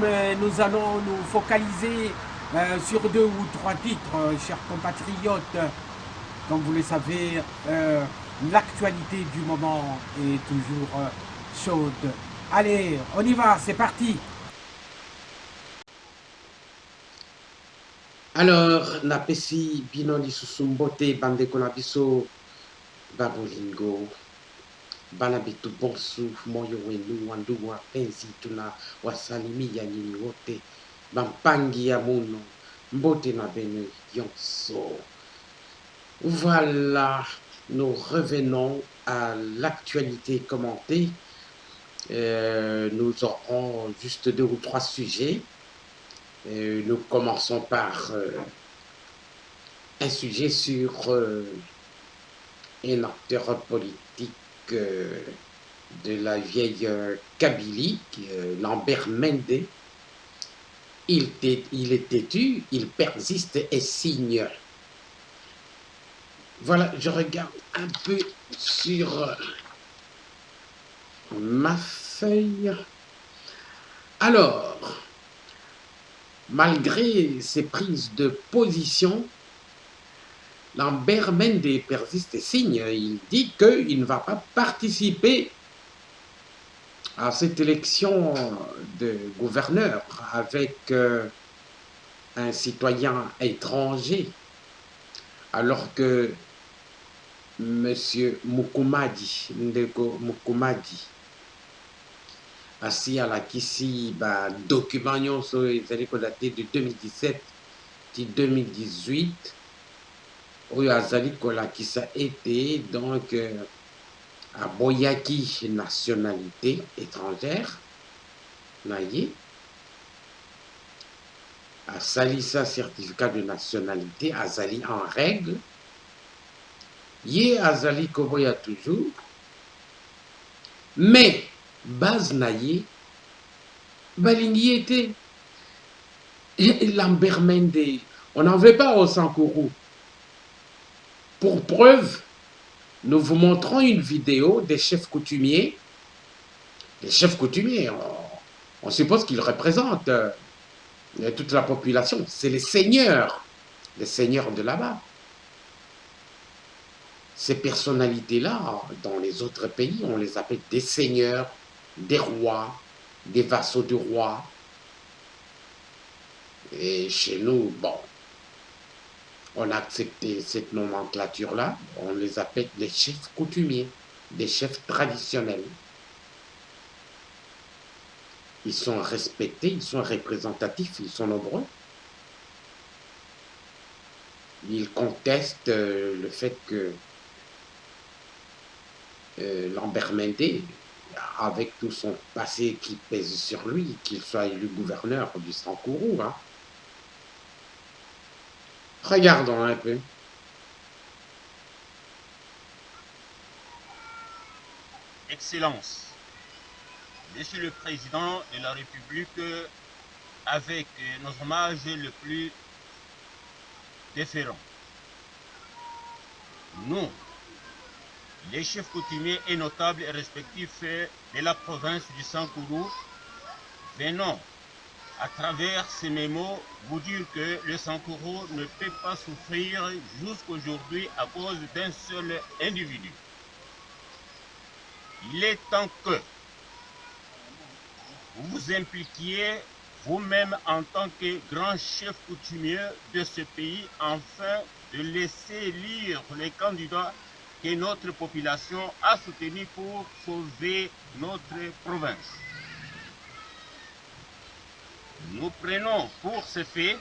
mais nous allons nous focaliser sur deux ou trois titres, chers compatriotes. Comme vous le savez, l'actualité du moment est toujours chaude. Allez, on y va, c'est parti. Alors, napesi bino lisusu mbote bandeko na biso babolingo bana bitu bonsu moyo wenu wandugu wapenzi tuna wasalimia nyinyi wote bampangi ya muno mbote na bene yonso. Voilà, nous revenons à l'actualité commentée. Nous aurons juste deux ou trois sujets. Nous commençons par un sujet sur un acteur politique de la vieille Kabylie, Lambert Mende. Il est têtu, il persiste et signe. Voilà, je regarde un peu sur ma feuille. Alors, malgré ses prises de position, Lambert Mende persiste et signe. Il dit qu'il ne va pas participer à cette élection de gouverneur avec un citoyen étranger, alors que M. Mukumadi, Ndeko Mukumadi, assis à la Kissi, document nyonso ezali daté de 2017 et 2018, oyo azali kolakisa ete donc aboyaki nationalité étrangère na ye, asali sa certificat de nationalité, azali en règle, ye azali koboya toujours, mais base na ye balingi ete Lambert Mende, on n'en veut pas au Sankourou. Pour preuve, nous vous montrons une vidéo des chefs coutumiers. Les chefs coutumiers, on suppose qu'ils représentent toute la population. C'est les seigneurs de là-bas. Ces personnalités-là, dans les autres pays, on les appelle des seigneurs, des rois, des vassaux du roi. Et chez nous, bon, on a accepté cette nomenclature-là, on les appelle des chefs coutumiers, des chefs traditionnels. Ils sont respectés, ils sont représentatifs, ils sont nombreux. Ils contestent le fait que Lambert Mende, avec tout son passé qui pèse sur lui, qu'il soit élu gouverneur du Sankourou. Hein. Regardons un peu. Excellence, Monsieur le Président de la République, avec nos hommages le plus déférents. Nous, les chefs coutumiers et notables et respectifs de la province du Sankourou, venons à travers ces mémos vous dire que le Sankourou ne peut pas souffrir jusqu'aujourd'hui à cause d'un seul individu. Il est temps que vous vous impliquiez vous-même en tant que grand chef coutumier de ce pays afin de laisser lire les candidats que notre population a soutenus pour sauver notre province. Nous prenons pour ce fait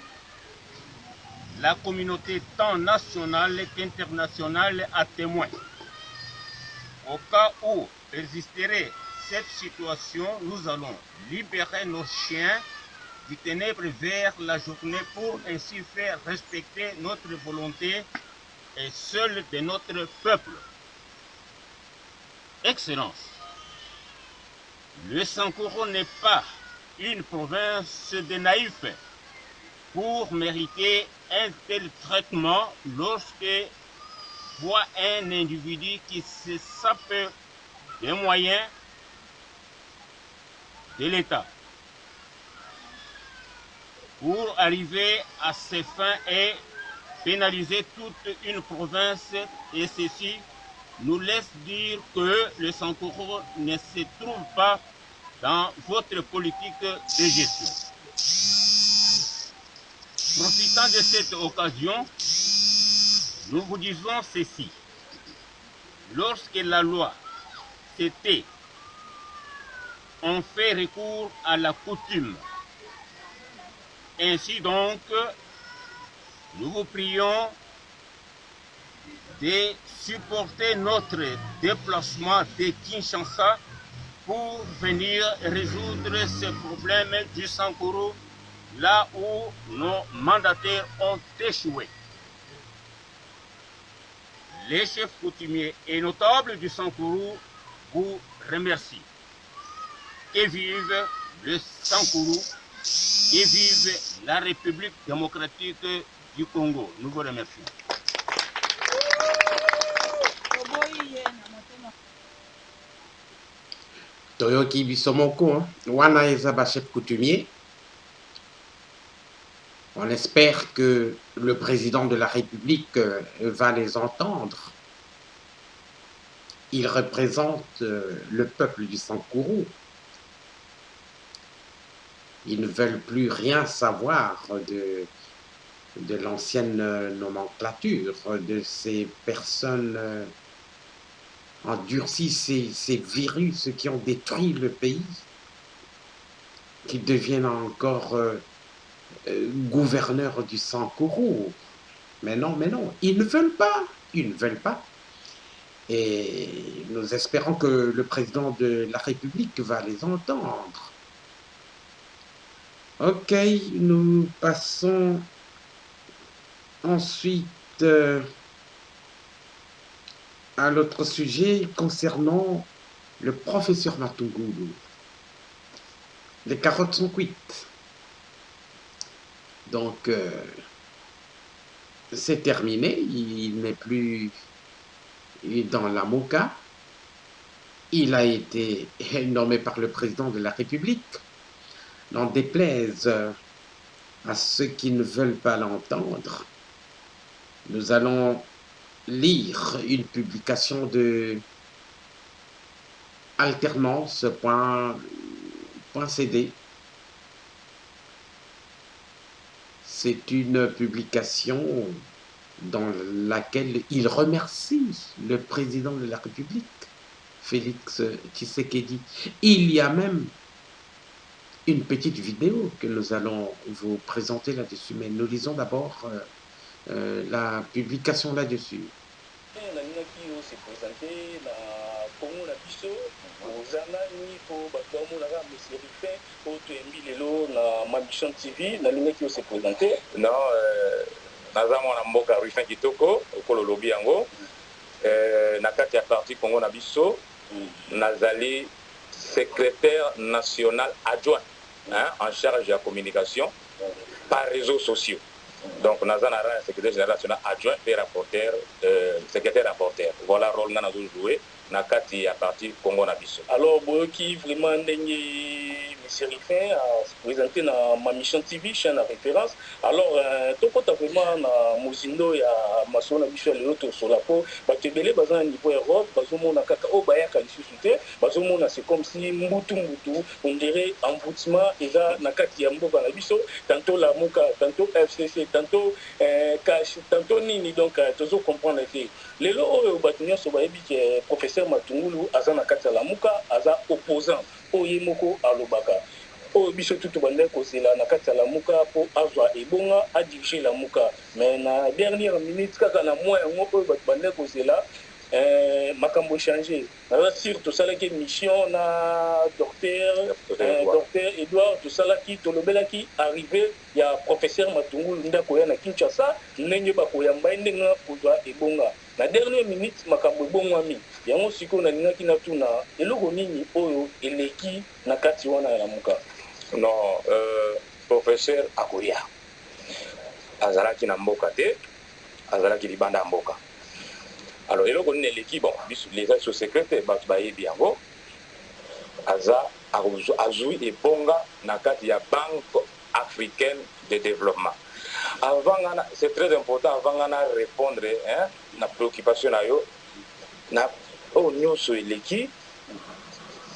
la communauté tant nationale qu'internationale à témoin. Au cas où persisterait cette situation, nous allons libérer nos chiens du ténèbre vers la journée pour ainsi faire respecter notre volonté et celle de notre peuple. Excellence, le Sankourou n'est pas une province de naïfs pour mériter un tel traitement lorsque voit un individu qui se sape des moyens de l'État. pour arriver à ses fins et pénaliser toute une province, et ceci nous laisse dire que le Sankoro ne se trouve pas dans votre politique de gestion. Profitant de cette occasion, nous vous disons ceci. Lorsque la loi s'était, on fait recours à la coutume. Ainsi donc, nous vous prions de supporter notre déplacement de Kinshasa pour venir résoudre ce problème du Sankoro là où nos mandataires ont échoué. Les chefs coutumiers et notables du Sankoro vous remercient. Que vive le Sankoro, que vive la République démocratique du Congo. Nous vous remercions. Toyoki Bisomoko, hein. Wana Ezaba chef coutumier. On espère que le président de la République va les entendre. Il représente le peuple du Sankuru. Ils ne veulent plus rien savoir de l'ancienne nomenclature, de ces personnes endurcies, ces virus qui ont détruit le pays, qui deviennent encore gouverneurs du Sankuru. Mais non, ils ne veulent pas, ils ne veulent pas. Et nous espérons que le président de la République va les entendre. Ok, nous passons ensuite à l'autre sujet concernant le professeur Matungulu. Les carottes sont cuites. Donc, c'est terminé. Il n'est plus dans la Mouka. Il a été nommé par le président de la République. N'en déplaise à ceux qui ne veulent pas l'entendre. Nous allons lire une publication de alternance.cd. C'est une publication dans laquelle il remercie le président de la République, Félix Tshisekedi. Il y a même une petite vidéo que nous allons vous présenter là-dessus, mais nous lisons d'abord la publication là-dessus. Non, naza mwana mboka Rufin Kitoko okolo lobi yango na kati ya parti Congo na biso nazali secrétaire national adjoint en charge de la communication par réseaux sociaux. Donc naza na rang secrétaire général national adjoint et rapporteur secrétaire rapporteur. Voilà rôle nga nazo jouer na kati ya parti Congo na biso. Alors boyoki vraiment ndenge monsieur Rufin a se présenté dans ma mission TV chaîne à référence. Alors tokota vraiment na mozindo ya maso na biso le auto sur la peau bato ebele baza na niveau Europe bazomona kaka o bayaka lisusu te bazomona c'est comme si mbutu on dirait envoûtement eza na kati ya mboka na biso tantôt la Mouka tantôt FCC tantôt cash tantôt nini donc tozo comprendre que lelo oyo bato nyonso bayebi ke professeur Matungulu aza na kati ya la Mouka aza opposant oye moko alobaka oyo biso tutu bande kozela na kati ya la Mouka po azwa ebonga a diriger la Mouka mais na dernière minute kaka na mois yango oyo bato bande kozela makambo changer na surtout salaki mission na docteur Edouard to salaki to lobelaki arrivé ya professeur Matungulu ndako ya na Kinshasa ndenge bakoyamba ndenga kozwa ebonga na dernière minute makambo ebongwami yango siko na ningaki na tuna eloko nini oyo eleki na kati wana ya Mouka. Non, professeur akoya azalaki na mboka te azalaki libanda mboka. Alors eloko nini eleki bon biso les actions secrètes bato bayebi yango aza azui ebonga na kati ya banque africaine de développement. Avant, c'est très important, avant de répondre à la préoccupation, na nyonso eleki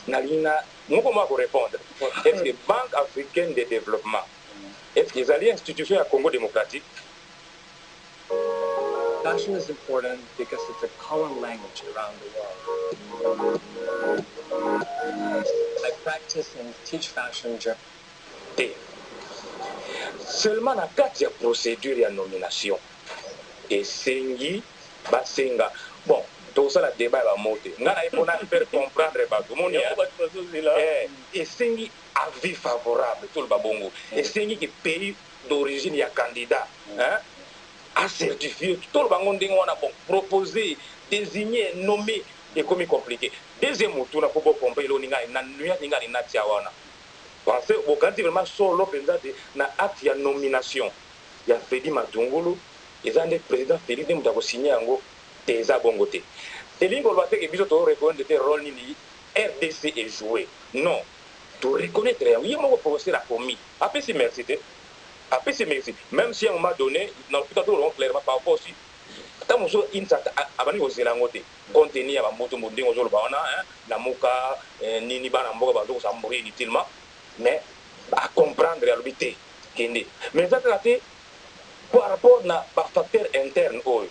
nalina comment répondre. Est-ce que Banque africaine de développement, est-ce qu'ils allaient institution à Congo démocratique? Fashion is important because it's a common language around the world. I practice and teach fashion journalism. Seulement na kati ya procédure ya nomination esengi basenga bon tosala débat ya bamote nga na epona faire comprendre bato moni esengi avis favorable toloba bongo esengi ke pays d'origine ya candidat a certifié toloba ngo ndenge wana bon proposer désigner nommer ekomi compliqué deuxième motu na po comprendre lo ninga na nuya ninga na tia wana parce que bokandi vraiment solo penza de na acte ya nomination ya Fredy Matungulu ezande président Félix de mutako signer yango teza bongo te elingo lwa te ke biso to reconnaître te rôle nini RDC est joué non to reconnaître oui moko professeur a commis apesi merci te apesi merci même si à un moment donné dans tout tout clairement par rapport aussi tant moso insa abani ozela ngote contenu ya bamoto mondingo zolo ba wana na muka nini bana mboka bazo ko sambori inutilement mais à comprendre la lobité kende mais ça traité par rapport na facteur interne pour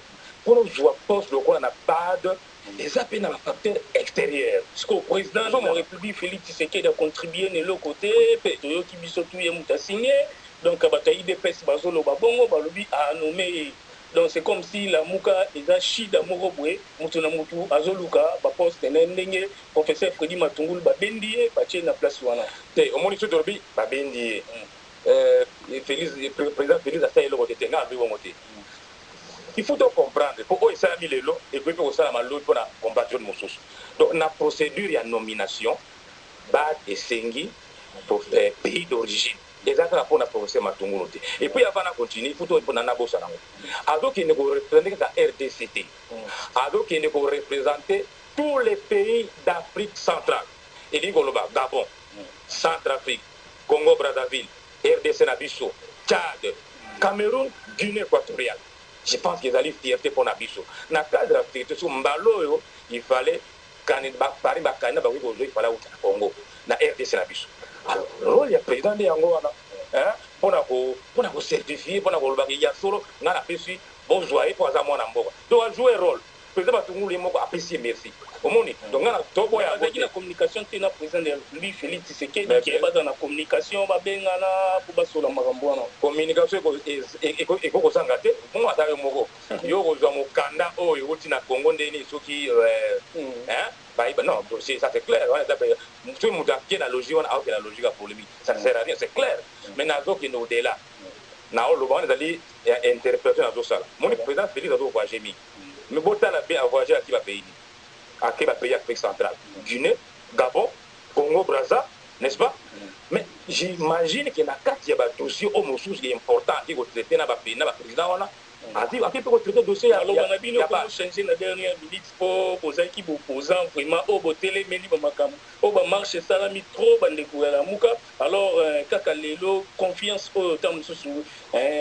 nous jouer poste le quoi na bad et ça peut na facteur extérieur ce que le président de la République Félix Tshisekedi a contribué de l'autre côté pétrole qui biso tout yé muta signé donc bataille de pes bazolo babongo balobi a nommé donc c'est comme si la muka eza shida moko boye mutu na mutu azoluka ba poste ndenge professeur Fredy Matungulu ba bendié ba tie na place wana te omoni tout lobi ba bendié Félix président Félix a fait le côté nga bi wongote il faut donc comprendre pour eux ça mis lelo et puis pour ça malot pour na compatriote mosusu donc na procédure ya nomination ba esengi pour pays d'origine exactement pour la professeur Matungulu et puis avant de continuer il faut tout pour nana bossa nango ado qui ne représenter la RDCT ado qui ne représenter tous les pays d'Afrique centrale et l'Ingoloba Gabon Centrafrique Congo Brazzaville RDC Nabiso Tchad Cameroun Guinée équatoriale je pense qu'ils allaient fierté pour Nabiso na cadre fierté sur Mbalo il fallait candidat Paris bakana ba il fallait au Congo na RDC Nabiso alors rôle ya président de yango wana pour na certifier pour na ko lobaki ya solo nga na pesi bon joie pour za mwana mboka donc jouer rôle président Matungulu moko apprécier merci omoni donc nga na tobo ya la communication tena président de lui Félix Tshisekedi qui est dans la communication ba bengana pour basola makambo wana communication eko ko sanga te mo atare moko yo ko zo mokanda oyo uti na Congo ndeni soki non, ça c'est clair. Tout le monde a la logique, on a la logique pour lui. Ça ne sert à rien, c'est clair. Mais nous avons au-delà. Nous avons interprété dans tout ça. Mon président Félix a voyagé. Mais si tu as voyagé à quel pays? À quel pays Afrique centrale? Guinée, Gabon, Congo, Brazza, n'est-ce pas? Mais j'imagine qu'il y a un dossier qui est important qui est traité dans le pays, dans le président. À qui peut traiter dossier alors on a bien changé la dernière minute pour poser qui opposant vraiment au botelé mais libre makam au ba marche salami trop bande la muka alors kaka lelo confiance au temps sous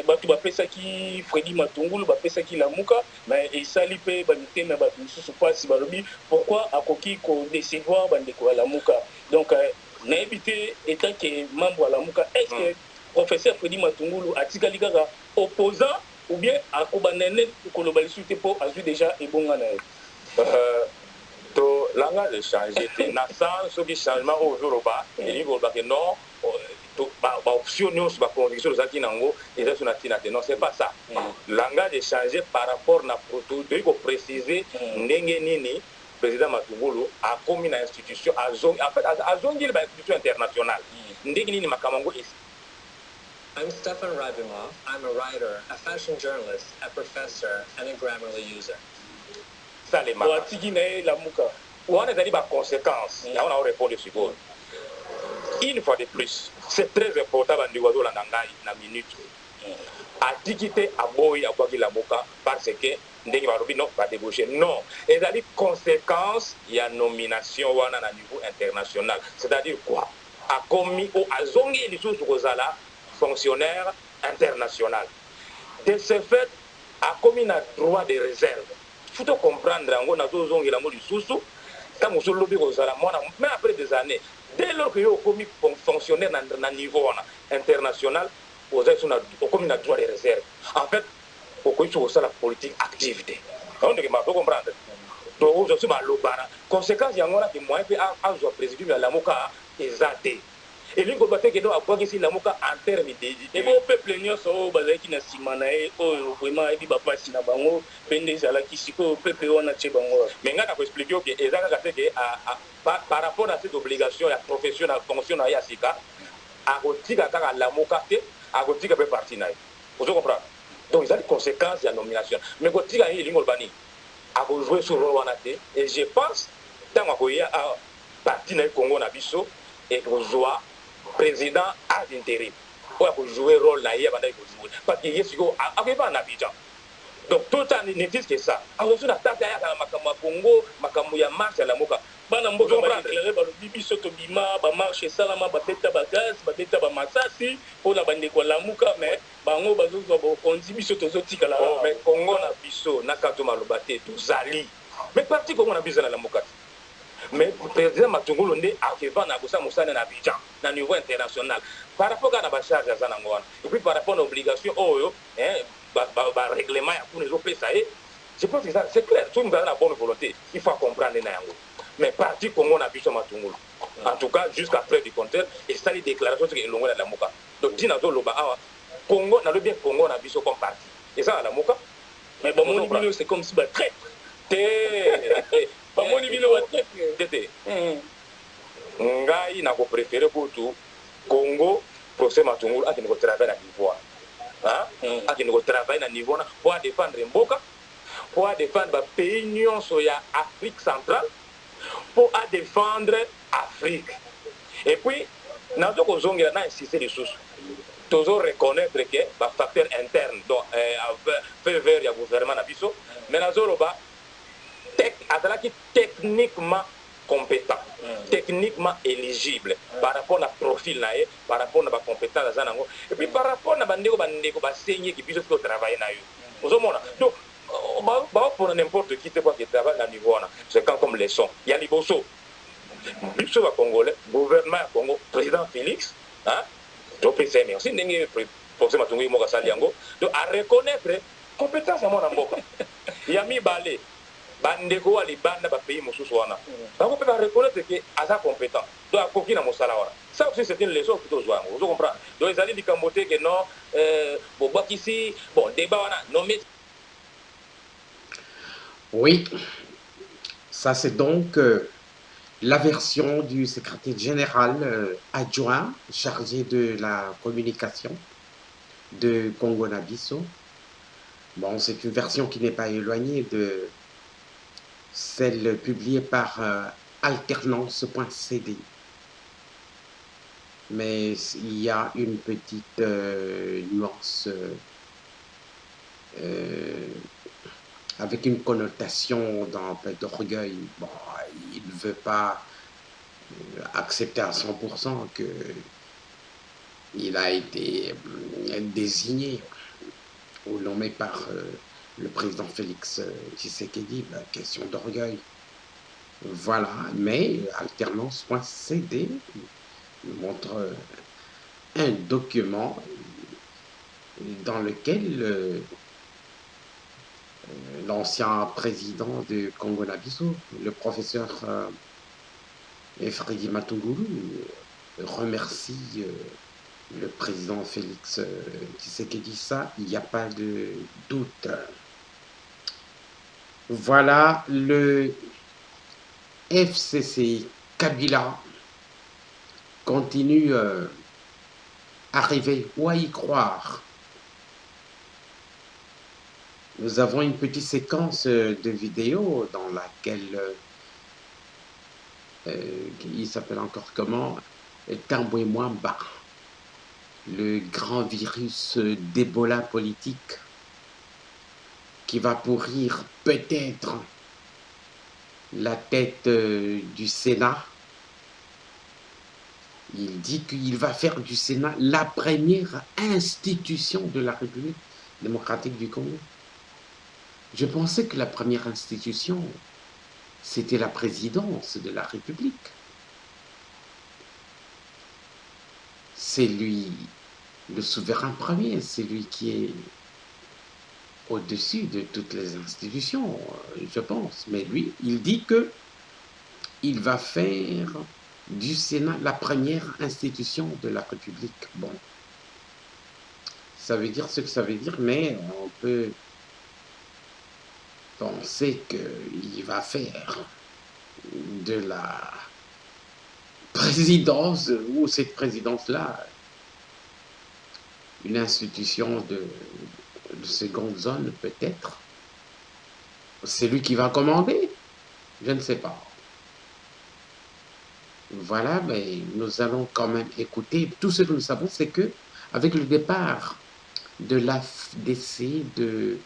batu ba pesa ki Fredy Matungulu ba pesa ki la muka mais et sali pe banité na batu sous passe balobi pourquoi akoki ko décevoir bande la muka donc na éviter étant que membre la muka est-ce que professeur Fredy Matungulu atikali kaka opposant ou bien à Kobanene Kolobalisute pour Azu déjà et bon to langage de changer te na sans ce changement au Yoruba et il va que non to ba option nous ba conviction za kinango et ça na tina non c'est pas ça langage de changer par rapport na proto de ko préciser ndenge nini président Matungulu a commis na institution en fait azongi ba institution internationale ndenge nini makamango I'm Stefan Radimov. I'm a writer, a fashion journalist, a professor, and a Grammarly user. Ça les marques. On a des conséquences. Et on a répondu sur vous. Une fois de plus, c'est très important de voir la minute. À dignité, à boy, à quoi qu'il a moka, parce que non, pas déboucher. Non. Et ça dit conséquences, il y a nomination à niveau international. C'est-à-dire quoi? A commis ou a zongi les choses aux ala fonctionnaire international. De ce fait, a commis un droit de réserve. Il faut comprendre, mais après des années, dès lors que vous avez commis fonctionnaire à niveau international, vous avez commis un droit de réserve. En fait, vous avez la politique activité. On doit comprendre. Donc, je suis mal au bar. Conséquence, il y a un qui m'a fait un président de la Moka exaté. Et lui, il a dit que ici la Moka en termes de. Et bon, peuple nyo so bazaki na simanae o vraiment ebi ba pasi na bango pende zala kisiko peuple wana che bango. Mais nga ko expliquer que ezaka que par rapport à cette obligation la profession la fonction na ya sika a kotika kaka la Moka te a kotika pe parti na. Vous comprenez? Donc, il y a des conséquences de la nomination. Mais quand il y a une ligne, à jouer sur le rôle et je pense que il y a un parti dans le Congo et que soit président à l'intérim pour jouer le rôle là parce qu'il y a un Abidjan. Donc tout le temps n'est que ça. Alors sur la table il y a Congo, makamouya marche à la Moka. Bana mboka ba déclarer ba bibi soto bima ba marche salama ba beta ba gaz ba beta ba masasi pour la bande ko lamuka mais bango bazo zo ba konzi biso tozo tika la. Oh mais Congo na biso na kato malobate to zali. Mais parti Congo na biso na la Moka. Mais président Matungulu nde akeva na kosa musana na Abidjan na niveau international. Par rapport à la charge à Zanangwana et puis par rapport à l'obligation oh ba règlement ya pour les autres ça je pense que c'est clair tout le monde a la bonne volonté il faut comprendre na yango. Mais parti Congo na biso Matungulu. En tout cas, jusqu'à preuve du contraire, et ça les déclarations que l'on a la Moka. Donc, Dinazo Loba, Congo, n'a le bien Congo na biso comme parti. Et ça, à la Moka. Mais bon, mon c'est comme si bah traître. Pas mon niveau à traître. Ngai n'a pas préféré pour tout Congo, procès Matungulu, à qui nous travaille à niveau. À qui nous travaille à niveau pour défendre Mboka, pour défendre le pays Union Soya Afrique centrale. Pour défendre l'Afrique. Et puis, nous avons insisté les sources. Nous devons reconnaître que les facteurs internes, donc, fait vers le gouvernement, mais nous avons techniquement compétent, techniquement éligible par rapport à profil, par rapport à la compétence. Et puis par rapport à la qui puisse travailler. Donc, pour n'importe qui qui travaille à niveau, c'est comme les sons. Il y a les bossos. Biso va Congolais, gouvernement Congo, président Félix, donc c'est merci pour ce matin mo kasali yango donc à reconnaître compétence à mon amboka. Il y a mis balé bandeko wa libanda ba pays mosusu wana. Donc on peut reconnaître que asa compétent. Donc a koki na mosala wana. Ça aussi c'est une leçon que tu dois vous comprendre. Donc ils allaient di kambote que non bon ici bon débat wana non mais oui, ça c'est donc la version du secrétaire général adjoint chargé de la communication de Congo-Nabiso. Bon, c'est une version qui n'est pas éloignée de celle publiée par alternance.cd. Mais il y a une petite nuance avec une connotation d'orgueil. Bon, il ne veut pas accepter à 100% qu'il a été désigné ou nommé par le président Félix Tshisekedi. Question d'orgueil. Voilà, mais alternance.cd montre un document dans lequel l'ancien président de Congo-Nabiso, le professeur Freddy Matungulu, remercie le président Félix Tshisekedi. Ça, il n'y a pas de doute. Voilà le FCC Kabila continue à rêver ou à y croire. Nous avons une petite séquence de vidéo dans laquelle il s'appelle encore comment Tambwe Mwamba, le grand virus d'Ebola politique qui va pourrir peut-être la tête du Sénat Il dit qu'il va faire du Sénat la première institution de la République démocratique du Congo. Je pensais que la première institution, c'était la présidence de la République. C'est lui, le souverain premier, c'est lui qui est au-dessus de toutes les institutions, je pense. Mais lui, il dit que il va faire du Sénat la première institution de la République. Bon, ça veut dire ce que ça veut dire, mais on peut penser qu'il va faire de la présidence, ou cette présidence-là, une institution de seconde zone, peut-être. C'est lui qui va commander? Je ne sais pas. Voilà, mais nous allons quand même écouter. Tout ce que nous savons, c'est que avec le départ de l'AFDC de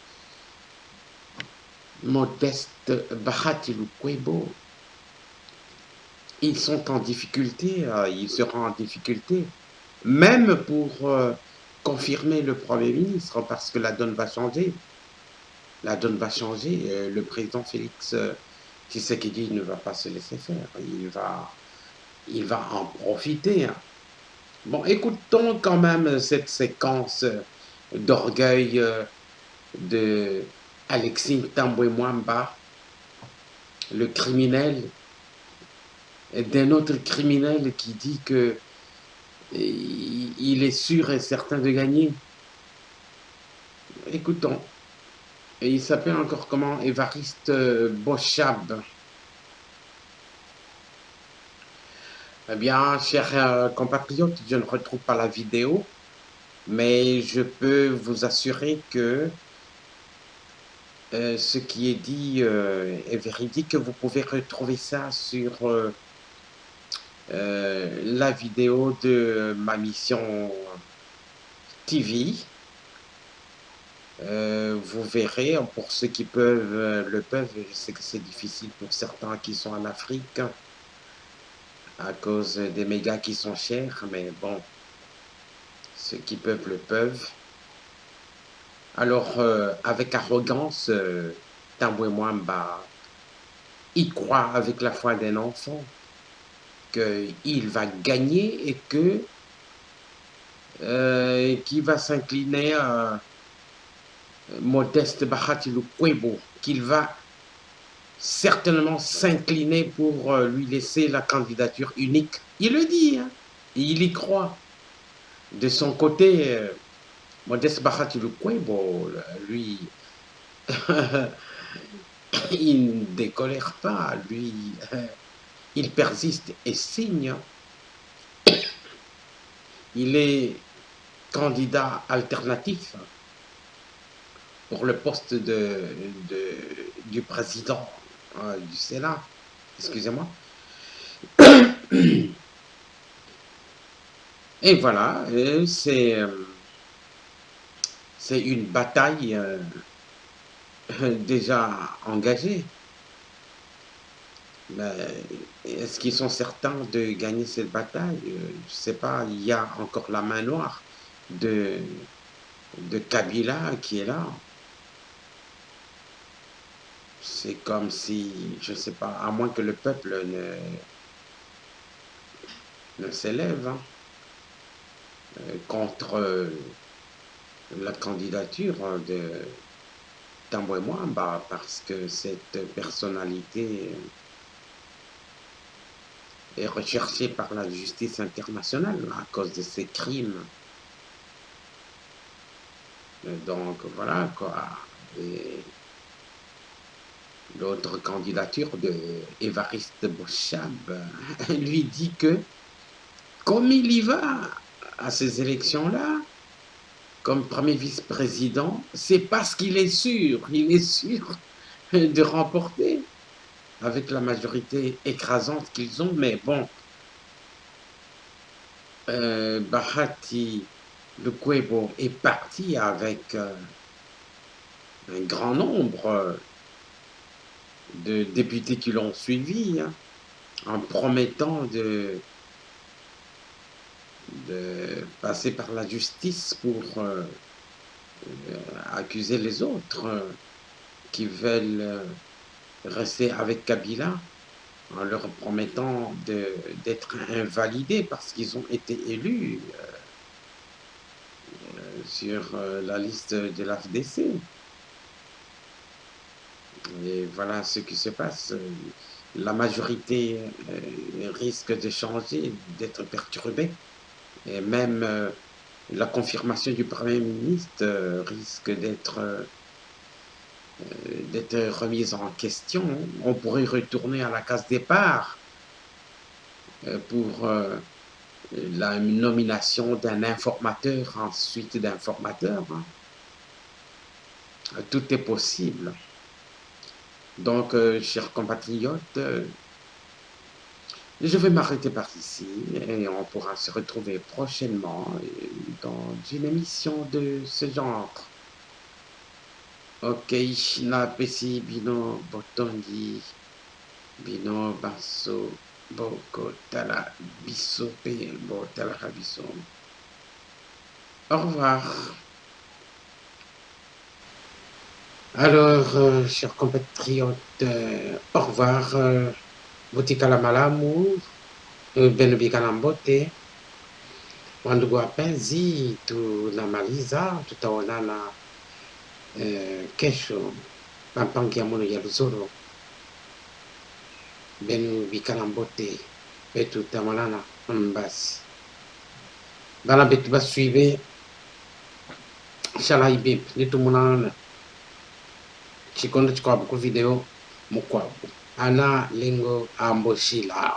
Modeste Bahati Lukwebo, ils sont en difficulté, ils seront en difficulté, même pour confirmer le Premier ministre, parce que la donne va changer. La donne va changer. Le président Félix Tshisekedi ne va pas se laisser faire. Il va en profiter. Bon, écoutons quand même cette séquence d'orgueil de Alexis Tambwe Mwamba, le criminel, d'un autre criminel qui dit que il est sûr et certain de gagner. Écoutons. Et il s'appelle encore comment? Évariste Bochab. Eh bien, chers compatriotes, je ne retrouve pas la vidéo, mais je peux vous assurer que ce qui est dit est véridique. Vous pouvez retrouver ça sur la vidéo de ma mission TV. Vous verrez, pour ceux qui peuvent, le peuvent. Je sais que c'est difficile pour certains qui sont en Afrique à cause des mégas qui sont chers, mais bon, ceux qui peuvent le peuvent. Alors, avec arrogance, Tambwe Mwamba, il croit avec la foi d'un enfant qu'il va gagner et que qu'il va s'incliner à Modeste Bahati Lukwebo, qu'il va certainement s'incliner pour lui laisser la candidature unique. Il le dit, hein, et il y croit. De son côté, Modeste Bahati Lukwebo, lui, il ne décolère pas, lui, il persiste et signe. Il est candidat alternatif pour le poste du président du Sénat. Excusez-moi. Et voilà, c'est une bataille déjà engagée. Est-ce qu'ils sont certains de gagner cette bataille? Je ne sais pas, il y a encore la main noire de Kabila qui est là. C'est comme si, je ne sais pas, à moins que le peuple ne s'élève contre la candidature de Tambwe Mwamba, parce que cette personnalité est recherchée par la justice internationale à cause de ses crimes. Donc voilà quoi. Et l'autre candidature de Évariste Bochab lui dit que comme il y va à ces élections-là, comme premier vice-président, c'est parce qu'il est sûr de remporter avec la majorité écrasante qu'ils ont. Mais bon, Bahati Lukwebo est parti avec un grand nombre de députés qui l'ont suivi, hein, en promettant de passer par la justice pour accuser les autres qui veulent rester avec Kabila en leur promettant d'être invalidés parce qu'ils ont été élus sur la liste de l'AFDC. Et voilà ce qui se passe. La majorité risque de changer, d'être perturbée. Et même la confirmation du Premier ministre risque d'être remise en question. On pourrait retourner à la case départ pour la nomination d'un informateur, ensuite d'informateur. Hein. Tout est possible. Donc, chers compatriotes, je vais m'arrêter par ici et on pourra se retrouver prochainement dans une émission de ce genre. Ok, na pesi bino botondi, bino basso, boko tala biso pe bo tala biso. Au revoir. Alors, chers compatriotes, au revoir. Butikala malamu, benubika na mbote. Wandugu wapenzi, tunamaliza, tutaonana kesho pampangia mono ya Luzoro. Benubika na mbote, betu tamonana mbasi. Bana betu basuive, shala ibip, nitumunana. Chikondo chikwabu ku video mukwabu. Ana lingo amboshila.